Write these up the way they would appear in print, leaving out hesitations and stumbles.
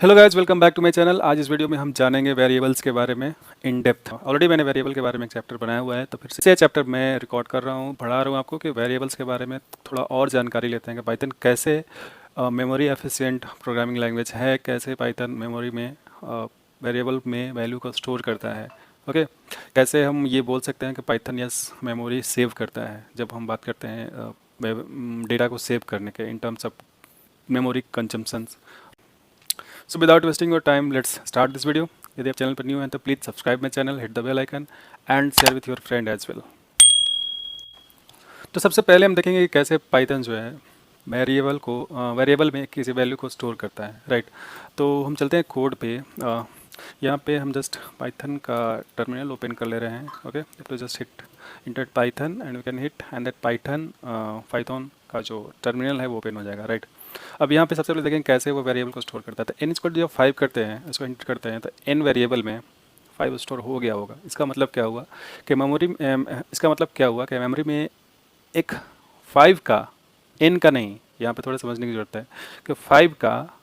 Hello guys, welcome back to my channel. आज इस video में हम जानेंगे वेरिएबल्स के बारे में इन डेप्थ। ऑलरेडी मैंने वेरिएबल के बारे में एक चैप्टर बनाया हुआ है, तो फिर से चैप्टर मैं रिकॉर्ड कर रहा हूँ, पढ़ा रहा हूँ आपको कि वेरिएबल्स के बारे में थोड़ा और जानकारी लेते हैं कि पाइथन कैसे मेमोरी एफिशिएंट प्रोग्रामिंग लैंग्वेज है, कैसे पाइथन मेमोरी में वेरिएबल में वैल्यू को स्टोर करता है। ओके, कैसे हम ये बोल सकते हैं कि पाइथन यस मेमोरी सेव करता है जब हम बात करते हैं डेटा को सेव करने के in terms of memory consumptions. So without wasting your time let's start this video. यदि आप चैनल पर न्यू हैं तो please subscribe my channel, hit the bell icon and share with your friend as well. तो सबसे पहले हम देखेंगे कि कैसे पाइथन जो है वेरिएबल में किसी वैल्यू को स्टोर करता है, राइट। तो हम चलते हैं कोड पे। यहाँ पे हम जस्ट पाइथन का टर्मिनल ओपन कर ले रहे हैं। ओके, तो just hit inter Python and you can hit and that Python का जो टर्मिनल है वो ओपन हो जाएगा, राइट। अब यहाँ पे सबसे पहले देखें कैसे वो वेरिएबल को स्टोर करता है। तो एन स्क्वायर जब 5 करते हैं, इसको इंटर करते हैं, तो एन वेरिएबल में 5 स्टोर हो गया होगा। इसका मतलब क्या हुआ कि मेमोरी में एक 5 का, एन का नहीं, यहाँ पे थोड़ा समझने की ज़रूरत है कि 5 का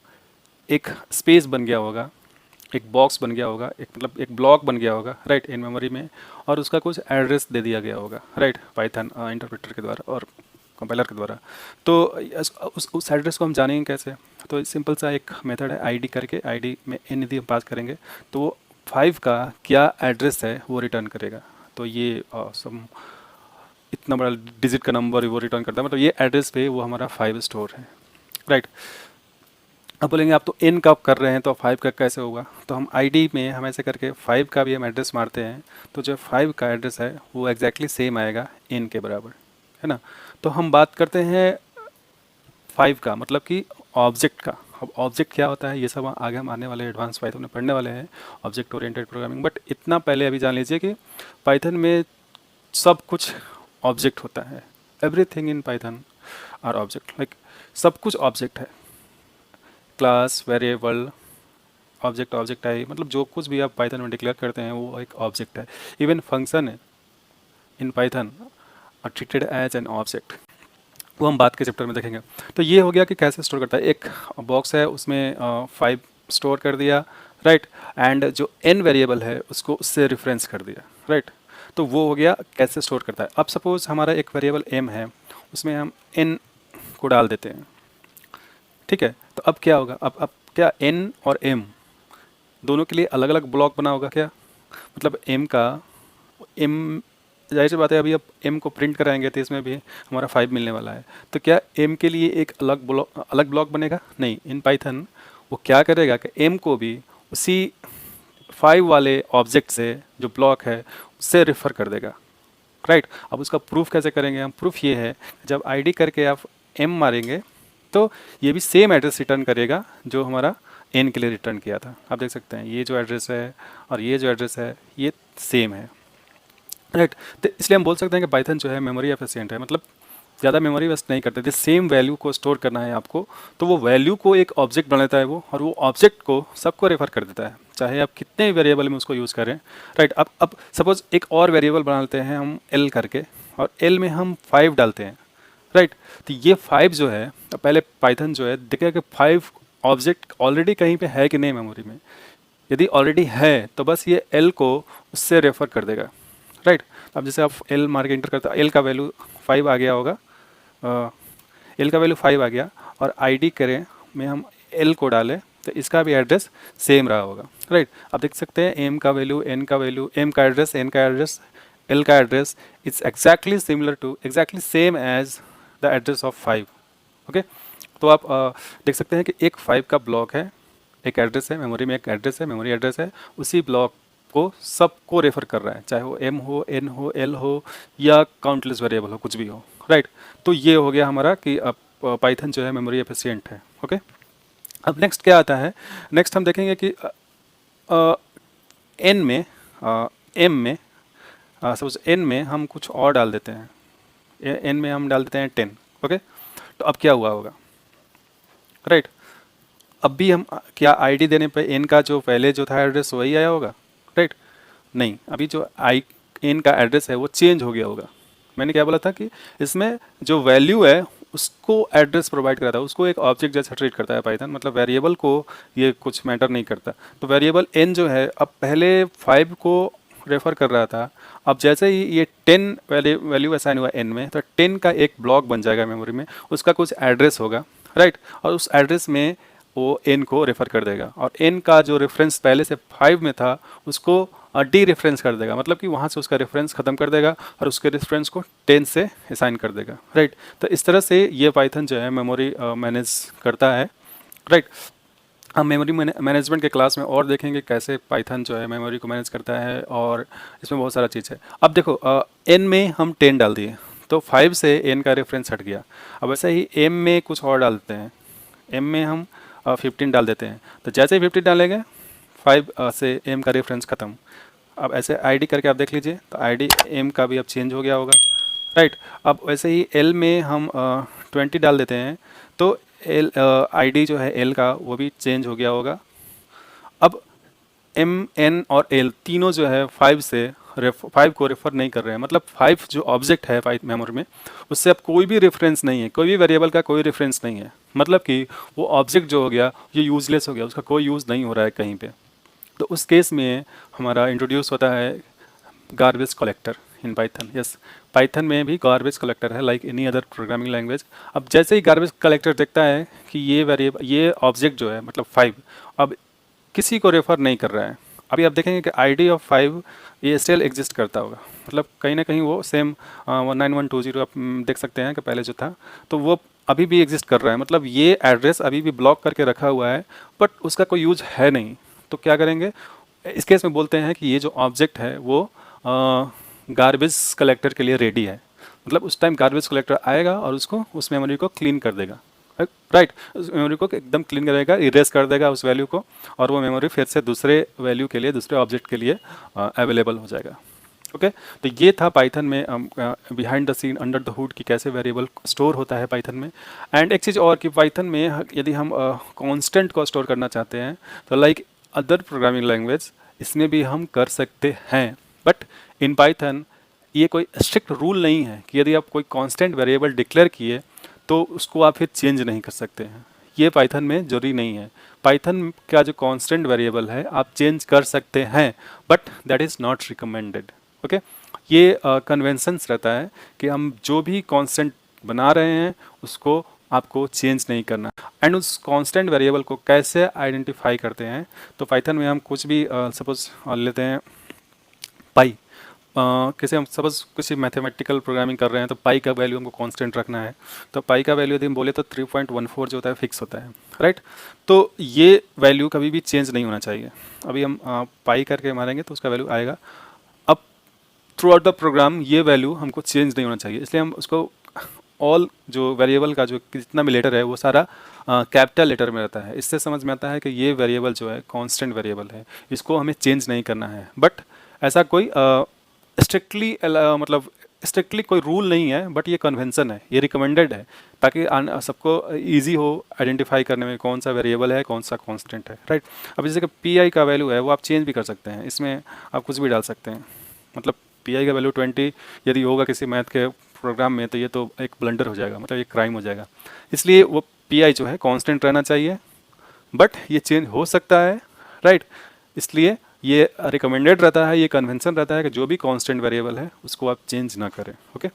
एक स्पेस बन गया होगा, एक बॉक्स बन गया होगा, एक ब्लॉक बन गया होगा, राइट, इन मेमोरी में, और उसका कुछ एड्रेस दे दिया गया होगा, राइट, पाइथन इंटरप्रेटर के द्वारा और कंपाइलर के द्वारा। तो उस एड्रेस को हम जानेंगे कैसे। तो सिंपल सा एक मेथड है आईडी करके, आईडी में एन यदि हम पास करेंगे तो वो 5 का क्या एड्रेस है वो रिटर्न करेगा। तो ये सम इतना बड़ा डिजिट का नंबर वो रिटर्न करता है, मतलब ये एड्रेस पे वो हमारा 5 स्टोर है, राइट। अब बोलेंगे आप तो एन का कर रहे हैं तो 5 का कैसे होगा। तो हम आईडी में हम ऐसे करके 5 का भी हम एड्रेस मारते हैं, तो जो 5 का एड्रेस है वो एग्जैक्टली सेम आएगा एन के बराबर, है ना। तो हम बात करते हैं 5 का, मतलब कि ऑब्जेक्ट का। अब ऑब्जेक्ट क्या होता है ये सब आगे हम आने वाले एडवांस पाइथन में पढ़ने वाले हैं, ऑब्जेक्ट ओरिएंटेड प्रोग्रामिंग। बट इतना पहले अभी जान लीजिए कि पाइथन में सब कुछ ऑब्जेक्ट होता है। Everything in Python are object, like सब कुछ ऑब्जेक्ट है। क्लास, वेरिएबल, ऑब्जेक्ट है, मतलब जो कुछ भी आप पाइथन में डिक्लेयर करते हैं वो एक ऑब्जेक्ट है। Even function in Python are treated as an object, वो हम बात के चैप्टर में देखेंगे। तो ये हो गया कि कैसे स्टोर करता है। एक बॉक्स है उसमें 5 स्टोर कर दिया, राइट, एंड जो एन वेरिएबल है उसको उससे रेफरेंस कर दिया, राइट। तो वो हो गया कैसे स्टोर करता है। अब सपोज हमारा एक वेरिएबल एम है, उसमें हम एन को डाल देते हैं, ठीक है। तो अब क्या होगा, अब क्या एन और एम दोनों के लिए अलग अलग ब्लॉक बना होगा क्या। मतलब एम जाहिर सी बात है, अभी अब एम को प्रिंट कराएंगे तो इसमें भी हमारा 5 मिलने वाला है। तो क्या एम के लिए एक अलग ब्लॉक बनेगा? नहीं, इन पाइथन वो क्या करेगा कि एम को भी उसी 5 वाले ऑब्जेक्ट से जो ब्लॉक है उससे रेफर कर देगा, राइट। अब उसका प्रूफ कैसे करेंगे हम। प्रूफ ये है, जब आईडी करके आप एम मारेंगे तो ये भी सेम एड्रेस रिटर्न करेगा जो हमारा एन के लिए रिटर्न किया था। आप देख सकते हैं ये जो एड्रेस है और ये जो एड्रेस है ये सेम है, राइट। तो इसलिए हम बोल सकते हैं कि पाइथन जो है मेमोरी एफिशिएंट है, मतलब ज़्यादा मेमोरी वेस्ट नहीं करते। जिस सेम वैल्यू को स्टोर करना है आपको, तो वो वैल्यू को एक ऑब्जेक्ट बना लेता है वो, और वो ऑब्जेक्ट को सबको रेफर कर देता है, चाहे आप कितने भी वेरिएबल में उसको यूज़ करें, राइट। अब सपोज एक और वेरिएबल बना लेते हैं हम एल करके, और एल में हम 5 डालते हैं, राइट। तो ये 5 जो है, पहले पाइथन जो है देखेगा कि 5 ऑब्जेक्ट ऑलरेडी कहीं पे है कि नहीं मेमोरी में। यदि ऑलरेडी है तो बस ये एल को उससे रेफर कर देगा, राइट। अब जैसे आप एल मार के इंटर करते हैं, एल का वैल्यू 5 आ गया होगा, एल का वैल्यू 5 आ गया, और आईडी करें में हम एल को डालें तो इसका भी एड्रेस सेम रहा होगा, राइट। आप देख सकते हैं एम का वैल्यू, एन का वैल्यू, एम का एड्रेस, एन का एड्रेस, एल का address it's exactly same as the address of 5। Okay, तो आप देख सकते हैं कि एक 5 का ब्लॉक है, एक एड्रेस है मेमोरी में, एक एड्रेस है, मेमोरी एड्रेस है, उसी ब्लॉक को सबको रेफर कर रहा है, चाहे वो एम हो, एन हो, एल हो, या काउंटलेस वेरिएबल हो, कुछ भी हो, राइट। तो ये हो गया हमारा कि अब पाइथन जो है मेमोरी एफिशिएंट है। ओके, अब नेक्स्ट क्या आता है। नेक्स्ट हम देखेंगे कि एन में, एम में, सपोज एन में हम कुछ और डाल देते हैं, एन में हम डाल देते हैं 10। ओके, तो अब क्या हुआ होगा, राइट। अब भी हम क्या आईडी देने पे एन का जो पहले जो था एड्रेस वही आया होगा, राइट। नहीं, अभी जो एन का एड्रेस है वो चेंज हो गया होगा। मैंने क्या बोला था कि इसमें जो वैल्यू है उसको एड्रेस प्रोवाइड कराता है, उसको एक ऑब्जेक्ट जैसा ट्रीट करता है पाइथन, मतलब वेरिएबल को ये कुछ मैटर नहीं करता। तो वेरिएबल n जो है अब पहले 5 को रेफर कर रहा था, अब जैसे ही ये 10 वैल्यू असाइन हुआ n में, तो 10 का एक ब्लॉक बन जाएगा मेमोरी में, उसका कुछ एड्रेस होगा, राइट, और उस एड्रेस में वो n को रेफर कर देगा, और n का जो रेफरेंस पहले से 5 में था उसको डी रेफरेंस कर देगा, मतलब कि वहाँ से उसका रेफरेंस खत्म कर देगा और उसके रेफरेंस को 10 से असाइन कर देगा, राइट। तो इस तरह से ये पाइथन जो है मेमोरी मैनेज करता है, राइट। हम मेमोरी मैनेजमेंट के क्लास में और देखेंगे कैसे पाइथन जो है मेमोरी को मैनेज करता है, और इसमें बहुत सारा चीज़ है। अब देखो n में हम 10 डाल दिए तो 5 से n का रेफरेंस हट गया। अब ऐसे ही m में कुछ और डालते हैं, m में हम 15 डाल देते हैं, तो जैसे ही 15 डालेंगे 5 से m का रेफरेंस ख़त्म। अब ऐसे id करके आप देख लीजिए, तो id m का भी अब चेंज हो गया होगा, राइट। अब वैसे ही l में हम 20 डाल देते हैं, तो l id जो है l का वो भी चेंज हो गया होगा। अब m n और l तीनों जो है 5 से 5 को रेफर नहीं कर रहे हैं, मतलब 5 जो ऑब्जेक्ट है 5 मेमोरी में, उससे अब कोई भी रेफरेंस नहीं है, कोई भी वेरिएबल का कोई रेफरेंस नहीं है, मतलब कि वो ऑब्जेक्ट जो हो गया ये यूजलेस हो गया, उसका कोई यूज़ नहीं हो रहा है कहीं पे। तो उस केस में हमारा इंट्रोड्यूस होता है garbage collector in Python. Yes, Python में भी गार्बेज कलेक्टर है like any other programming language. अब जैसे ही गार्बेज कलेक्टर देखता है कि ये वेरिएबल, ये ऑब्जेक्ट जो है मतलब 5 अब किसी को रेफर नहीं कर रहा है, अभी आप देखेंगे कि आईडी ऑफ 5 ये स्टिल एग्जिस्ट करता होगा, मतलब कहीं ना कहीं वो सेम 19120 आप देख सकते हैं कि पहले जो था, तो वो अभी भी एग्जिस्ट कर रहा है, मतलब ये एड्रेस अभी भी ब्लॉक करके रखा हुआ है, बट उसका कोई यूज है नहीं। तो क्या करेंगे इस केस में, बोलते हैं कि ये जो ऑब्जेक्ट है वो गार्बेज कलेक्टर के लिए रेडी है, मतलब उस टाइम गार्बेज कलेक्टर आएगा और उसको उस मेमोरी को क्लीन कर देगा, राइट। उस मेमोरी को एकदम क्लीन करेगा, इरेज कर देगा उस वैल्यू को, और वो मेमोरी फिर से दूसरे वैल्यू के लिए, दूसरे ऑब्जेक्ट के लिए अवेलेबल हो जाएगा। ओके, तो ये था पाइथन में behind the seen under the hood कि कैसे वेरिएबल स्टोर होता है पाइथन में। एंड एक चीज़ और कि पाइथन में यदि हम कांस्टेंट को स्टोर करना चाहते हैं तो लाइक अदर प्रोग्रामिंग लैंग्वेज इसमें भी हम कर सकते हैं, बट इन पाइथन ये कोई स्ट्रिक्ट रूल नहीं है कि यदि आप कोई कांस्टेंट वेरिएबल डिक्लेयर किए तो उसको आप फिर चेंज नहीं कर सकते हैं, ये पाइथन में जरूरी नहीं है। पाइथन का जो कांस्टेंट वेरिएबल है आप चेंज कर सकते हैं, but that is not recommended. Okay, ये कन्वेंशंस रहता है कि हम जो भी कांस्टेंट बना रहे हैं उसको आपको चेंज नहीं करना। एंड उस कांस्टेंट वेरिएबल को कैसे आइडेंटिफाई करते हैं, तो पाइथन में हम कुछ भी सपोज लेते हैं पाई, किसी हम सपोज किसी मैथमेटिकल प्रोग्रामिंग कर रहे हैं तो पाई का वैल्यू हमको कांस्टेंट रखना है, तो पाई का वैल्यू यदि हम बोले तो 3.14 जो होता है फिक्स होता है, राइट। तो ये वैल्यू कभी भी चेंज नहीं होना चाहिए। अभी हम पाई करके मारेंगे तो उसका वैल्यू आएगा, अब थ्रू आउट द प्रोग्राम ये वैल्यू हमको चेंज नहीं होना चाहिए, इसलिए हम उसको ऑल जो वेरिएबल का जो जितना भी लेटर है वो सारा कैपिटल लेटर में रहता है। इससे समझ में आता है कि ये वेरिएबल जो है कांस्टेंट वेरिएबल है, इसको हमें चेंज नहीं करना है। बट ऐसा कोई स्ट्रिक्टली मतलब स्ट्रिक्टली कोई रूल नहीं है, बट ये कन्वेंशन है, ये रिकमेंडेड है ताकि सबको इजी हो आइडेंटिफाई करने में कौन सा वेरिएबल है कौन सा कांस्टेंट है, राइट। अब जैसे कि पी आई का वैल्यू है वो आप चेंज भी कर सकते हैं, इसमें आप कुछ भी डाल सकते हैं, मतलब पी आई का वैल्यू 20 यदि होगा किसी मैथ के प्रोग्राम में तो ये तो एक ब्लंडर हो जाएगा, मतलब एक क्राइम हो जाएगा। इसलिए वो पी आई जो है कांस्टेंट रहना चाहिए, बट ये चेंज हो सकता है, राइट। इसलिए ये रिकमेंडेड रहता है, ये कन्वेंशन रहता है कि जो भी कांस्टेंट वेरिएबल है उसको आप चेंज ना करें। ओके,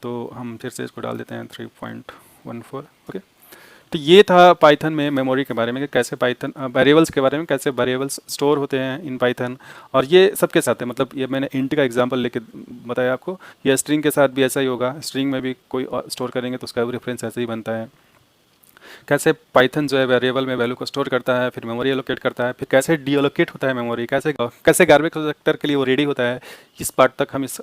तो हम फिर से इसको डाल देते हैं 3.14। ओके, तो ये था पाइथन में मेमोरी के बारे में कि कैसे पाइथन वेरिएबल्स के बारे में, कैसे वेरिएबल्स स्टोर होते हैं इन पाइथन, और ये सबके साथ है, मतलब ये मैंने इंट का एग्जांपल लेके बताया आपको, ये स्ट्रिंग के साथ भी ऐसा ही होगा, स्ट्रिंग में भी कोई स्टोर करेंगे तो उसका रेफरेंस ऐसे ही बनता है। कैसे पाइथन जो है वेरिएबल में वैल्यू को स्टोर करता है, फिर मेमोरी एलोकेट करता है, फिर कैसे डीएलोकेट होता है मेमोरी, कैसे कैसे गार्बेज कलेक्टर के लिए वो रेडी होता है, इस पार्ट तक हम इस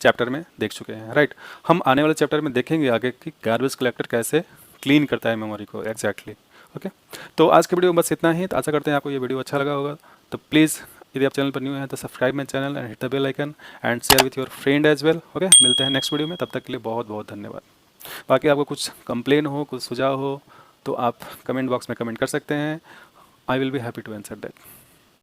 चैप्टर में देख चुके हैं, राइट। हम आने वाले चैप्टर में देखेंगे आगे कि गार्बेज कलेक्टर कैसे क्लीन करता है मेमोरी को एग्जैक्टली। ओके, तो आज के वीडियो में बस इतना ही। तो आशा करते हैं आपको ये वीडियो अच्छा लगा होगा। तो प्लीज़ यदि आप चैनल पर न्यू हैं तो subscribe my channel and hit the bell icon and share with your friend as well. Okay, मिलते हैं नेक्स्ट वीडियो में, तब तक के लिए बहुत बहुत धन्यवाद। बाकी आपको कुछ कंप्लेन हो, कुछ सुझाव हो तो आप कमेंट बॉक्स में कमेंट कर सकते हैं, I will be happy to answer that.